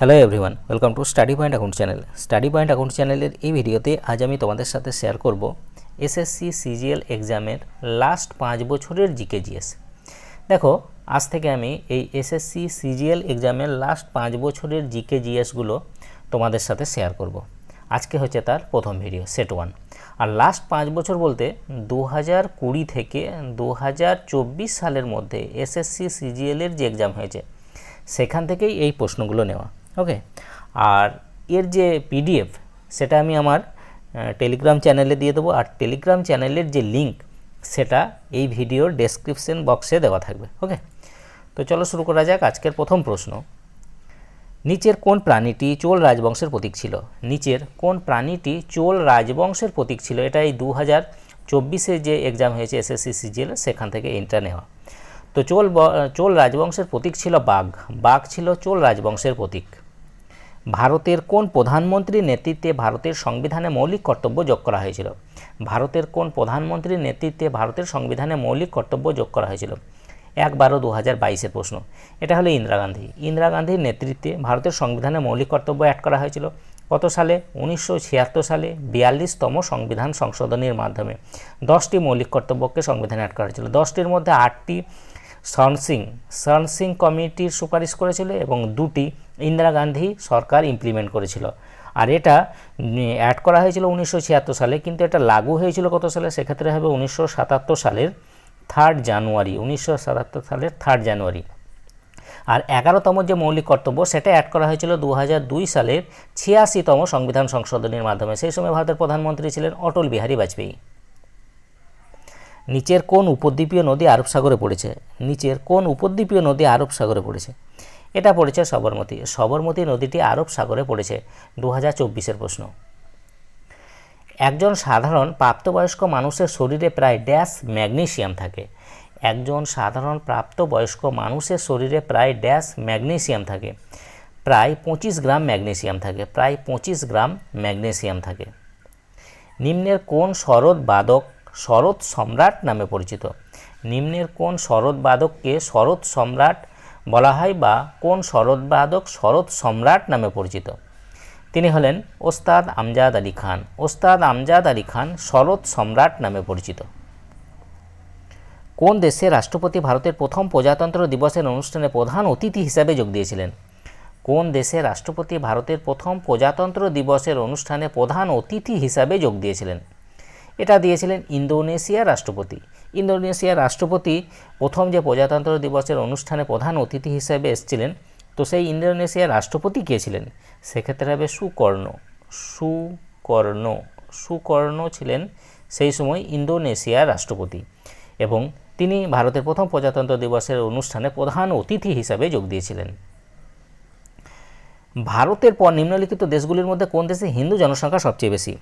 Hello everyone, welcome to study point account channel. Study point account চ্যানেলের এই ভিডিওতে আজ আমি তোমাদের সাথে শেয়ার করব এসএসসি সিজিএল এক্সামের লাস্ট 5 বছরের জিকে জিএস। দেখো, আজ থেকে আমি এই এসএসসি সিজিএল এক্সামের লাস্ট 5 বছরের জিকে জিএসগুলো তোমাদের সাথে শেয়ার করব। আজকে হচ্ছে তার প্রথম ভিডিও, সেট 1। আর লাস্ট 5 বছর বলতে 2020 থেকে 2024 সালের মধ্যে এসএসসি সিজিএলের যে এক্সাম হয়েছে সেখান থেকেই এই প্রশ্নগুলো নেওয়া। ওকে, আর এর যে পিডিএফ সেটা আমি আমার টেলিগ্রাম চ্যানেলে দিয়ে দেবো, আর টেলিগ্রাম চ্যানেলের যে লিঙ্ক সেটা এই ভিডিওর ডেসক্রিপশন বক্সে দেওয়া থাকবে। ওকে, তো চলো শুরু করা যাক। আজকের প্রথম প্রশ্ন, নিচের কোন প্রাণীটি চোল রাজবংশের প্রতীক ছিল? নিচের কোন প্রাণীটি চোল রাজবংশের প্রতীক ছিল? এটা এই 2024-এ যে এক্সাম হয়েছে এসএসসি সিজিএল সেখান থেকে এটা নেওয়া। তো চোল রাজবংশের প্রতীক ছিল বাঘ। বাঘ ছিল চোল রাজবংশের প্রতীক। ভারতের কোন প্রধানমন্ত্রীর নেতৃত্বে ভারতের সংবিধানে মৌলিক কর্তব্য যোগ করা হয়েছিল? ভারতের কোন প্রধানমন্ত্রীর নেতৃত্বে ভারতের সংবিধানে মৌলিক কর্তব্য যোগ করা হয়েছিল? 1/12/2022-এর প্রশ্ন। এটা হলো ইন্দিরা গান্ধী। ইন্দিরা গান্ধীর নেতৃত্বে ভারতের সংবিধানে মৌলিক কর্তব্য অ্যাড করা হয়েছিল কত সালে? 1976 সালে 42তম সংবিধান সংশোধনীর মাধ্যমে 10টি মৌলিক কর্তব্যকে সংবিধানে অ্যাড করা হয়েছিল। 10টির মধ্যে 8টি শরণ সিং কমিটির সুপারিশ করেছিল এবং 2টি ইন্দিরা গান্ধী সরকার ইমপ্লিমেন্ট করেছিল। আর এটা অ্যাড করা হয়েছিল 1976 সালে, কিন্তু এটা লাগু হয়েছিল কত সালে? সেক্ষেত্রে হবে 1977 সালের 3 জানুয়ারি। 1977 সালের 3 জানুয়ারি। আর 11তম যে মৌলিক কর্তব্য সেটা অ্যাড করা হয়েছিল 2002 সালের 86তম সংবিধান সংশোধনীর মাধ্যমে। সেই সময় ভারতের প্রধানমন্ত্রী ছিলেন অটল বিহারী বাজপেয়ী। নিচের কোন উপদ্বীপীয় নদী আরব সাগরে পড়েছে? নিচের কোন উপদ্বীপীয় নদী আরব সাগরে পড়েছে? এটা পড়েছে সবরমতী। সবরমতী নদীটি আরব সাগরে পড়েছে। 2024-এর প্রশ্ন। একজন সাধারণ প্রাপ্তবয়স্ক মানুষের শরীরে প্রায় ড্যাশ ম্যাগনেসিয়াম থাকে? একজন সাধারণ প্রাপ্তবয়স্ক মানুষের শরীরে প্রায় ড্যাশ ম্যাগনেসিয়াম থাকে? প্রায় 25 গ্রাম ম্যাগনেসিয়াম থাকে। প্রায় 25 গ্রাম ম্যাগনেসিয়াম থাকে। নিম্নের কোন শরৎবাদক শরৎ সম্রাট নামে পরিচিত? নিম্নের কোন শরৎবাদককে শরৎ সম্রাট বলা হয় বা কোন শরৎবাদক শরৎ সম্রাট নামে পরিচিত? তিনি হলেন ওস্তাদ আমজাদ আলী খান। ওস্তাদ আমজাদ আলী খান শরৎ সম্রাট নামে পরিচিত। কোন দেশের রাষ্ট্রপতি ভারতের প্রথম প্রজাতন্ত্র দিবসের অনুষ্ঠানে প্রধান অতিথি হিসাবে যোগ দিয়েছিলেন? কোন দেশের রাষ্ট্রপতি ভারতের প্রথম প্রজাতন্ত্র দিবসের অনুষ্ঠানে প্রধান অতিথি হিসাবে যোগ দিয়েছিলেন? এটা দিয়েছিলেন ইন্দোনেশিয়ার রাষ্ট্রপতি। ইন্দোনেশিয়ার রাষ্ট্রপতি প্রথম যে প্রজাতন্ত্র দিবসের অনুষ্ঠানে প্রধান অতিথি হিসেবে এসেছিলেন, তো সেই ইন্দোনেশিয়ার রাষ্ট্রপতি কে ছিলেন? সেক্ষেত্রে হবে সুকর্ণ। সুকর্ণ ছিলেন সেই সময় ইন্দোনেশিয়ার রাষ্ট্রপতি এবং তিনি ভারতের প্রথম প্রজাতন্ত্র দিবসের অনুষ্ঠানে প্রধান অতিথি হিসাবে যোগ দিয়েছিলেন। ভারতের পর নিম্নলিখিত দেশগুলির মধ্যে কোন দেশে হিন্দু জনসংখ্যা সবচেয়ে বেশি?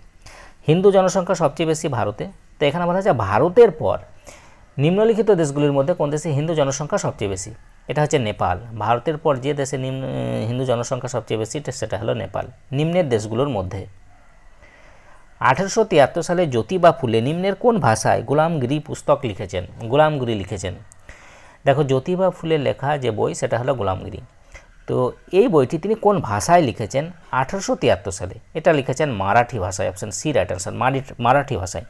হিন্দু জনসংখ্যা সবচেয়ে বেশি ভারতে। তো এখানে বলা হচ্ছে ভারতের পর নিম্নলিখিত দেশগুলির মধ্যে কোন দেশে হিন্দু জনসংখ্যা সবচেয়ে বেশি? এটা হচ্ছে নেপাল। ভারতের পর যে দেশে হিন্দু জনসংখ্যা সবচেয়ে বেশি সেটা হলো নেপাল। নিম্নের দেশগুলোর মধ্যে 1873 সালে জ্যোতিবা ফুলে নিম্নের কোন ভাষায় গোলামগিরি পুস্তক লিখেছেন? গোলামগিরি লিখেছেন। দেখো, জ্যোতিবা ফুলের লেখা যে বই সেটা হলো গোলামগিরি। তো এই বইটি তিনি কোন ভাষায় লিখেছেন 1873 সালে? এটা লিখেছেন মারাঠি ভাষায়। Option C right answer, Marathi ভাষায়।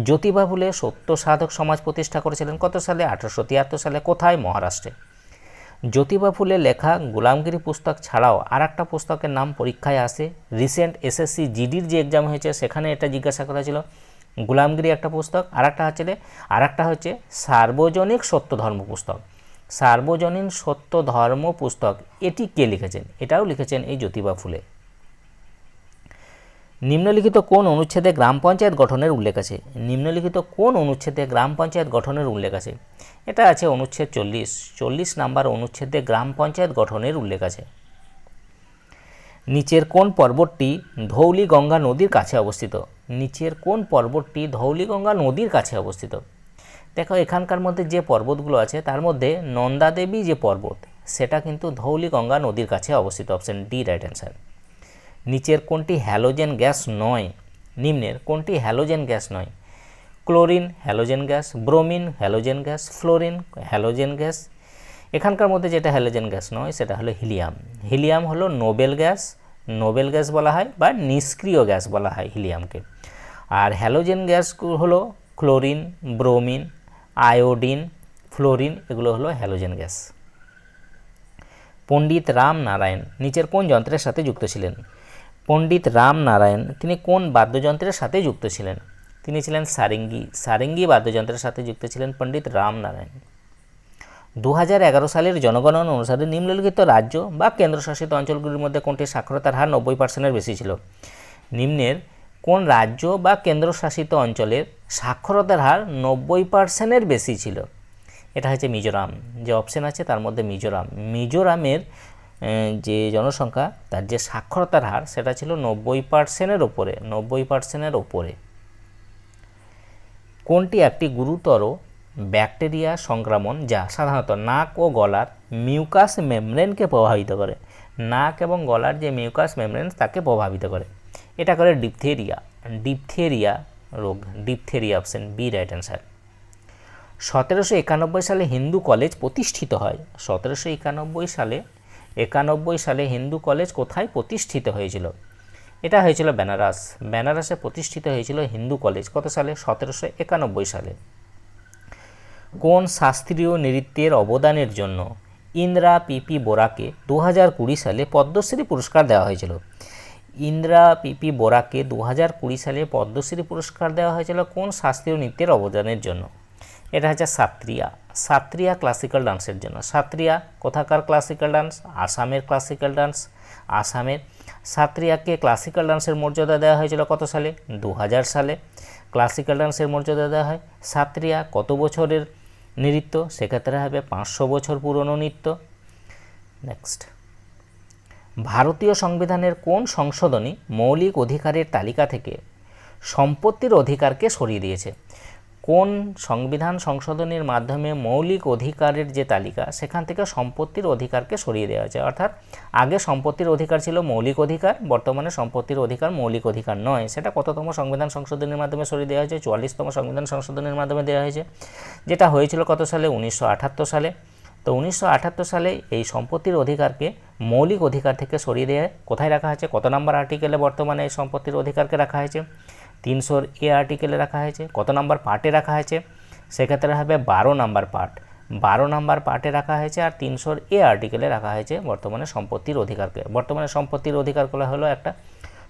জ্যোতিবা ফুলে সত্য সাধক সমাজ প্রতিষ্ঠা করেছিলেন কত সালে? 1873 সালে। কোথায়? মহারাষ্ট্রে। জ্যোতিবা ফুলের লেখা গোলামগিরি পুস্তক ছাড়াও আর একটা পুস্তকের নাম পরীক্ষায় আসে। রিসেন্ট এসএসসি জিডির যে এক্সাম হয়েছে সেখানে এটা জিজ্ঞাসা করা ছিল। গোলামগিরি একটা পুস্তক, আর একটা হচ্ছে সার্বজনিক সত্য ধর্ম পুস্তক। সার্বজনীন সত্য ধর্ম পুস্তক এটি কে লিখেছেন? এটাও লিখেছেন এই জ্যোতিবা ফুলে। নিম্নলিখিত কোন অনুচ্ছেদে গ্রাম পঞ্চায়েত গঠনের উল্লেখ আছে? নিম্নলিখিত কোন অনুচ্ছেদে গ্রাম পঞ্চায়েত গঠনের উল্লেখ আছে? এটা আছে অনুচ্ছেদ 40 নাম্বার অনুচ্ছেদে গ্রাম পঞ্চায়েত গঠনের উল্লেখ আছে। নিচের কোন পর্বতটি ধৌলিগঙ্গা নদীর কাছে অবস্থিত? নিচের কোন পর্বতটি ধৌলিগঙ্গা নদীর কাছে অবস্থিত? দেখো, এখানকার মধ্যে যে পর্বতগুলো আছে তার মধ্যে নন্দাদেবী যে পর্বত সেটা কিন্তু ধৌলিগঙ্গা নদীর কাছে অবস্থিত। Option D right answer. নিচের কোনটি হ্যালোজেন গ্যাস নয়? নিম্নের কোনটি হ্যালোজেন গ্যাস নয়? Chlorine halogen gas, bromine halogen gas, fluorine halogen gas, এখানকার মধ্যে যেটা হ্যালোজেন গ্যাস নয় সেটা হলো হিলিয়াম। হিলিয়াম হলো নোবেল গ্যাস, নোবেল গ্যাস বলা হয় বা নিষ্ক্রিয় গ্যাস বলা হয় হিলিয়ামকে। আর হ্যালোজেন গ্যাস হলো ক্লোরিন, ব্রোমিন, আয়োডিন, ফ্লোরিন, এগুলো হলো হ্যালোজেন গ্যাস। পণ্ডিত রামনারায়ণ নিচের কোন যন্ত্রের সাথে যুক্ত ছিলেন? পণ্ডিত রামনারায়ণ তিনি কোন বাদ্যযন্ত্রের সাথে যুক্ত ছিলেন? তিনি ছিলেন সারেঙ্গি। সারেঙ্গি বাদ্যযন্ত্রের সাথে যুক্ত ছিলেন পণ্ডিত রামনারায়ণ। 2011 সালের জনগণনা অনুসারে নিম্নলিখিত রাজ্য বা কেন্দ্রশাসিত অঞ্চলগুলির মধ্যে কোনটি সাক্ষরতার হার 90%-এর বেশি ছিল? নিম্নের কোন রাজ্য বা কেন্দ্রশাসিত অঞ্চলের সাক্ষরতার হার 90%-এর বেশি ছিল? এটা হচ্ছে মিজোরাম। যে অপশন আছে তার মধ্যে মিজোরাম। মিজোরামের যে জনসংখ্যা তার যে সাক্ষরতার হার সেটা ছিল 90%-এর ওপরে, 90%-এর ওপরে। কোনটি একটি গুরুতর ব্যাকটেরিয়া সংক্রমণ যা সাধারণত নাক ও গলার মিউকাস মেমব্রেনকে প্রভাবিত করে? নাক এবং গলার যে মিউকাস মেমব্রেন তাকে প্রভাবিত করে। এটা করে ডিপথেরিয়া, ডিপথেরিয়া রোগ, diphtheria, option B right answer. 1791 সালে হিন্দু কলেজ প্রতিষ্ঠিত হয়। 1791 সালে হিন্দু কলেজ কোথায় প্রতিষ্ঠিত হয়েছিল? এটা হয়েছিল বেনারস। বেনারসে প্রতিষ্ঠিত হয়েছিল হিন্দু কলেজ। কত সালে? 1791 সালে। কোন শাস্ত্রীয় নৃত্যের অবদানের জন্য ইন্দ্রা পিপি বোরাকে 2020 সালে পদ্মশ্রী পুরস্কার দেওয়া হয়েছিল? ইন্দ্রা পিপি বোরাকে 2020 সালে পদ্মশ্রী পুরস্কার দেওয়া হয়েছিল কোন শাস্ত্রীয় নৃত্যের অবদানের জন্য? এটা হচ্ছে সাত্রিয়া, সাত্রিয়া ক্লাসিক্যাল ডান্সের জন্য। সাত্রিয়া কোথাকার ক্লাসিক্যাল ডান্স? আসামের ক্লাসিক্যাল ডান্স। আসামের সাত্রিয়াকে ক্লাসিক্যাল ডান্সের মর্যাদা দেওয়া হয়েছিল কত সালে? 2000 সালে ক্লাসিক্যাল ডান্সের মর্যাদা দেওয়া হয়। সাত্রিয়া কত বছরের নৃত্য? সেক্ষেত্রে হবে 500 বছর পুরনো নৃত্য। নেক্সট, ভারতীয় সংবিধানের কোন সংশোধনী মৌলিক অধিকারের তালিকা থেকে সম্পত্তির অধিকারকে সরিয়ে দিয়েছে? কোন সংবিধান সংশোধনীর মাধ্যমে মৌলিক অধিকারের যে তালিকা সেখান থেকে সম্পত্তির অধিকারকে সরিয়ে দেওয়া হয়েছে? অর্থাৎ আগে সম্পত্তির অধিকার ছিল মৌলিক অধিকার, বর্তমানে সম্পত্তির অধিকার মৌলিক অধিকার নয়। সেটা কততম সংবিধান সংশোধনীর মাধ্যমে সরিয়ে দেওয়া হয়েছে? 44তম সংবিধান সংশোধনীর মাধ্যমে দেওয়া হয়েছে, যেটা হয়েছিল কত সালে? 1978 সালে। তো 1978 সালে এই সম্পত্তির অধিকারকে মৌলিক অধিকার থেকে সরিয়ে দেওয়া কোথায় রাখা হয়েছে? কত নম্বর আর্টিকেলে বর্তমানে এই সম্পত্তির অধিকারকে রাখা হয়েছে? 300 এ আর্টিকেলে রাখা হয়েছে। কত নম্বর পার্টে রাখা হয়েছে? সেক্ষেত্রে হবে 12 নম্বর পার্ট। 12 নম্বর পার্টে রাখা হয়েছে আর 300 এ আর্টিকেলে রাখা হয়েছে বর্তমানে সম্পত্তির অধিকারকে। বর্তমানে সম্পত্তির অধিকারগুলো হলো একটা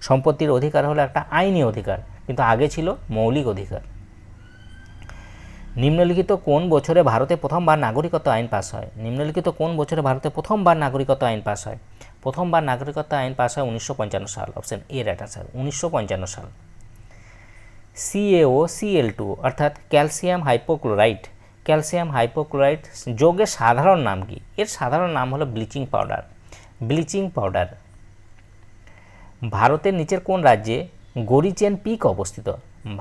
সম্পত্তির অধিকার হলো একটা আইনি অধিকার, কিন্তু আগে ছিল মৌলিক অধিকার। নিম্নলিখিত কোন বছরে ভারতে প্রথমবার নাগরিকত্ব আইন পাস হয়? নিম্নলিখিত কোন বছরে ভারতে প্রথমবার নাগরিকত্ব আইন পাস হয়? প্রথমবার নাগরিকত্ব আইন পাস হয় 1955 সাল। অপশন এ রাইট আনসার, 1955 সাল। CaOCl2 অর্থাৎ ক্যালসিয়াম হাইপোক্লোরাইট, ক্যালসিয়াম হাইপোক্লোরাইট যোগের সাধারণ নাম কি? এর সাধারণ নাম হলো ব্লিচিং পাউডার, ব্লিচিং পাউডার। ভারতের নিচের কোন রাজ্যে গরিচেন পিক অবস্থিত?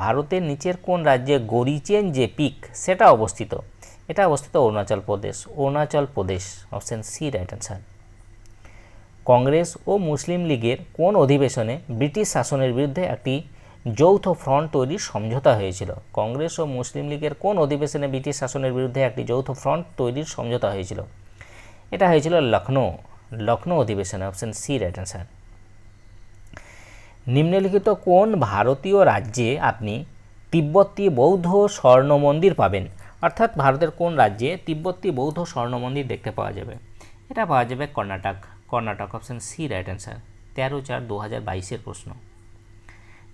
ভারতের নিচের কোন রাজ্যে গরিচেন যে পিক সেটা অবস্থিত? এটা অবস্থিত Arunachal Pradesh, Arunachal Pradesh. Option C right answer. Congress ও মুসলিম লীগের কোন অধিবেশনে ব্রিটিশ শাসনের বিরুদ্ধে একটি যৌথ ফ্রন্ট তৈরির সমঝোতা হয়েছিল? কংগ্রেস ও মুসলিম লীগের কোন অধিবেশনে ব্রিটিশ শাসনের বিরুদ্ধে একটি যৌথ ফ্রন্ট তৈরির সমঝোতা হয়েছিল? এটা হয়েছিল লখনৌ, লখনৌ অধিবেশনে। Option C right answer. নিম্নলিখিত কোন ভারতীয় রাজ্যে আপনি তিব্বতী বৌদ্ধ স্বর্ণ মন্দির পাবেন? অর্থাৎ ভারতের কোন রাজ্যে তিব্বতী বৌদ্ধ স্বর্ণ মন্দির দেখতে পাওয়া যাবে? এটা পাওয়া যাবে Karnataka, Karnataka. Option C right answer. 13/4/2022 প্রশ্ন।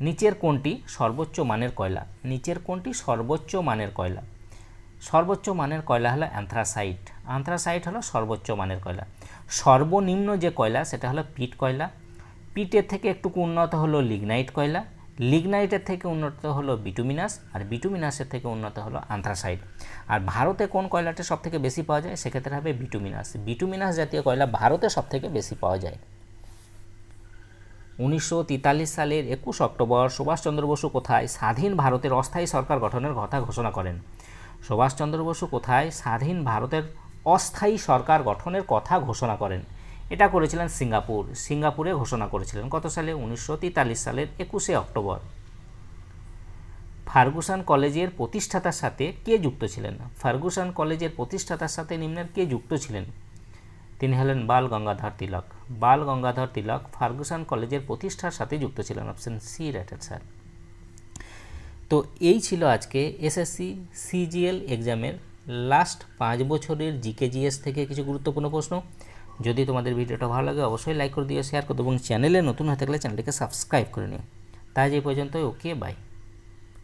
নিচের কোনটি সর্বোচ্চ মানের কয়লা? নিচের কোনটি সর্বোচ্চ মানের কয়লা? সর্বোচ্চ মানের কয়লা হলো অ্যান্থ্রাসাইট, অ্যান্থ্রাসাইট হলো সর্বোচ্চ মানের কয়লা। সর্বনিম্ন যে কয়লা সেটা হলো পিট কয়লা, পিটের থেকে একটু উন্নত হলো লিগনাইট কয়লা, লিগনাইটের থেকে উন্নত হলো বিটুমিনাস, আর বিটুমিনাসের থেকে উন্নত হলো অ্যান্থ্রাসাইট। আর ভারতে কোন কয়লাটা সবথেকে বেশি পাওয়া যায়? সেক্ষেত্রে হবে বিটুমিনাস, বিটুমিনাস জাতীয় কয়লা ভারতে সবথেকে বেশি পাওয়া যায়। 1943 সালের 21 অক্টোবর সুভাষচন্দ্র বসু কোথায় স্বাধীন ভারতের অস্থায়ী সরকার গঠনের কথা ঘোষণা করেন? সুভাষচন্দ্র বসু কোথায় স্বাধীন ভারতের অস্থায়ী সরকার গঠনের কথা ঘোষণা করেন? এটা করেছিলেন সিঙ্গাপুর, সিঙ্গাপুরে ঘোষণা করেছিলেন। কত সালে? 1943 সালের 21 অক্টোবর। ফার্গুসন কলেজের প্রতিষ্ঠাতার সাথে কে যুক্ত ছিলেন? ফার্গুসন কলেজের প্রতিষ্ঠাতার সাথে নিম্নের কে যুক্ত ছিলেন? তিনি হলেন বাল গঙ্গাধর তিলক। বাল গঙ্গাধর তিলক ফার্গুসন কলেজের প্রতিষ্ঠার সাথে যুক্ত ছিলেন। Option C right answer. তো এই ছিল আজকে এসএসসি সিজিএল এক্সামের লাস্ট 5 বছরের জিকেজিএস থেকে কিছু গুরুত্বপূর্ণ প্রশ্ন। যদি তোমাদের ভিডিওটা ভালো লাগে অবশ্যই লাইক করে দিও, শেয়ার করে দেবো এবং চ্যানেলে নতুন হয়ে থাকলে চ্যানেলটিকে সাবস্ক্রাইব করে নিও। তাই এই পর্যন্ত, ওকে বাই।